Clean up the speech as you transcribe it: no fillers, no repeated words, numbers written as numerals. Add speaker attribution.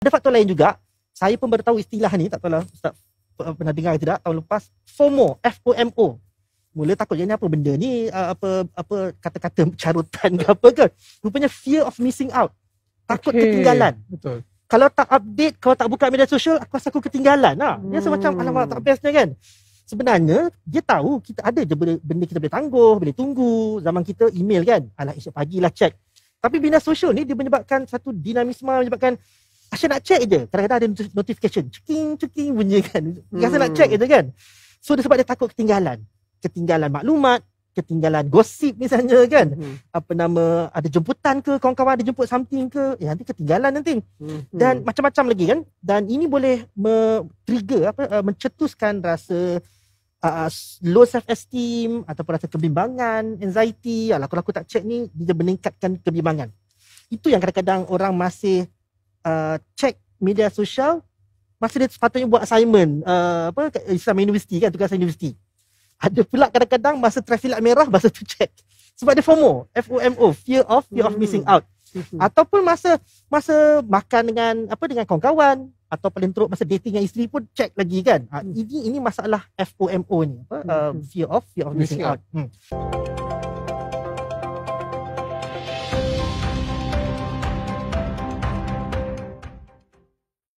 Speaker 1: Ada faktor lain juga. Saya pun baru tahu istilah ni, tak tahulah Ustaz pernah dengar ke tidak tahun lepas. FOMO, FOMO. Mula takut je ni apa benda ni, apa kata-kata carutan ke apa ke. Rupanya fear of missing out. Takut ketinggalan.
Speaker 2: Betul.
Speaker 1: Kalau tak update, kalau tak buka media sosial, aku rasa aku ketinggalan. Dia semacam alamak tak bestnya kan. Sebenarnya dia tahu kita ada je benda kita boleh tangguh, boleh tunggu. Zaman kita email kan. Alah esok pagilah check. Tapi media sosial ni dia menyebabkan satu dinamisme, menyebabkan Asya nak check je. Kadang-kadang ada notification. Ceking bunyi kan. Rasa nak check je kan. So dia sebab dia takut ketinggalan. Ketinggalan maklumat, ketinggalan gosip misalnya kan. Ada jemputan ke, kawan-kawan ada jemput something ke, nanti ketinggalan nanti. Dan macam-macam lagi kan. Dan ini boleh trigger mencetuskan rasa low self esteem ataupun rasa kebimbangan, anxiety. Kalau aku tak check ni, dia meningkatkan kebimbangan. Itu yang kadang-kadang orang masih check media sosial masa dia sepatutnya buat assignment Islam Universiti kan, tugasan universiti. Ada pula kadang-kadang masa traffic light merah, masa tu check. Sebab dia FOMO, FOMO, fear of missing out. Ataupun masa makan dengan kawan-kawan, atau paling teruk masa dating dengan isteri pun check lagi kan. Ini masalah FOMO ni, fear of missing out.